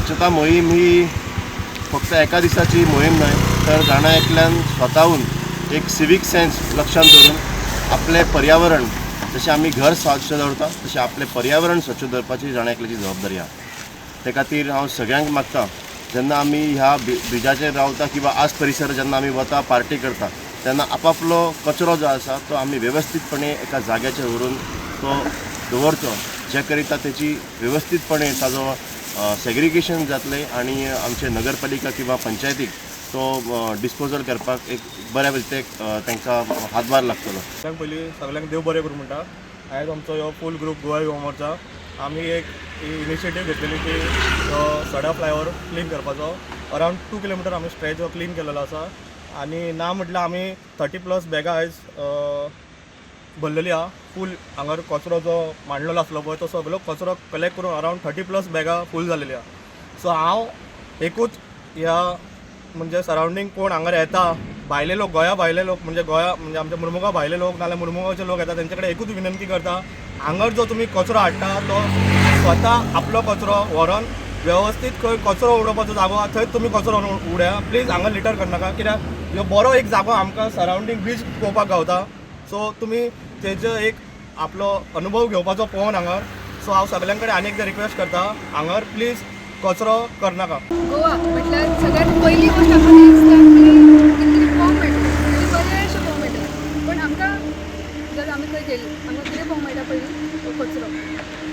स्वच्छता मोहीम ही फक्त एका दिसाची मोहीम नाही, तर जाणा एकल्यान स्वतःहून एक सिवीक सेन्स लक्षात धरून आपले पर्यावरण, जशें आमी घर स्वच्छ दवरता तशें आपले पर्यावरण स्वच्छ दवरपाची जाणा एकल्याची जबाबदारी आहा. ते खातीर हांव सगळ्यांक मागता, जेन्ना आमी ह्या ब्रिजाचेर रावता किंवा आज परिसर जेन्ना आमी वता पार्टी करता तेन्ना आपापलो कचरो जो आसा तो आमी वेवस्थीतपणे एका जाग्याचेर व्हरून तो दवरचो, जे करिता तेची वेवस्थीतपणे ताजो सेग्रिगेशन जातलें आनी आमचे नगरपालिका किंवा पंचायतीक तो डिस्पोजल करपाक एक बऱ्या रीते तांकां हातभार लागतलो. सगळ्यांक पयलीं सगळ्यांक देव बरें करूं म्हणटा. आयज आमचो ह्यो फूल ग्रूप गोवा युवा मोर्चा आमी एक इनिशिएटीव घेतलेली की सडा फ्लायओवर क्लीन करपाचो. अरावंड 2 किलोमिटर आमी स्ट्रेच क्लीन केलेलो आसा आनी ना म्हटल्यार आमी 30+ बॅगां आयज भरलेली आहा. फूल हांगर कचरो जो मांडलेलो आसलो पळय तो सगळो कचरो कलेक्ट करून अरावंड 30+ बॅगां फूल जालेली आहा. सो हांव एकूच ह्या म्हणजे सरावंडींग कोण हांगर येता भायले लोक, गोंया भायले लोक म्हणजे आमच्या मुर्मुगांव भायले लोक नाल्यार मुर्मुगांवचे लोक येता तेंचे कडेन एकूच विनंती करता, हांगर जो तुमी कचरो हाडटा तो स्वता आपलो कचरो व्हरून वेवस्थीत खंय कचरो उडोवपाचो जागो आहा थंय तुमी कचरो उडया. प्लीज हांगा लिटर करनाका, कित्याक ह्यो बरो एक जागो आमकां सरावंडींग बीच पळोवपाक गावता. सो तुमी तेजो एक आपलो अनुभव घेवपाचो पळोवन हांगर. सो हांव सगळ्यां कडेन आनी एकदां रिक्वेस्ट करता, हांगर प्लीज कचरो करनाका. गोवा म्हटल्यार सगळ्यात पहिली गोष्ट आमकां दिसता की कितें पळोवंक मेळटा, म्हणजे बरेंशें पळोवंक मेळटा. पण आमकां जर आमी खंय गेली आमकां कितें पळोवंक मेळटा पयलीं तो कचरो.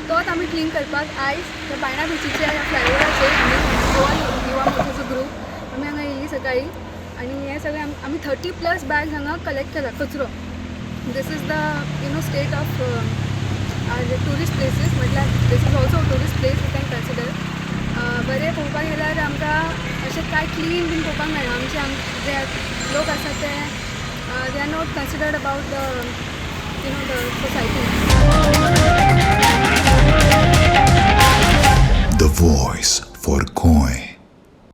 तोच आमी क्लीन करपाक आयज त्या बायणा बिचीच्या फ्लायओवराचेर आमी गोवा युवा मोर्चाचो ग्रूप आमी हांगा येयल्ली सकाळी आनी हे सगळे आमी 30+ बॅग्स हांगा कलेक्ट केला कचरो. This is the state of our tourist places, म्हटल्यार this is also tourist place we can consider. बरें पळोवपाक गेल्यार आमकां अशें कांय क्लीन बीन पळोवपाक मेळना. आमचे जे लोक आसा ते they are not considered about the society. The voice for Goy.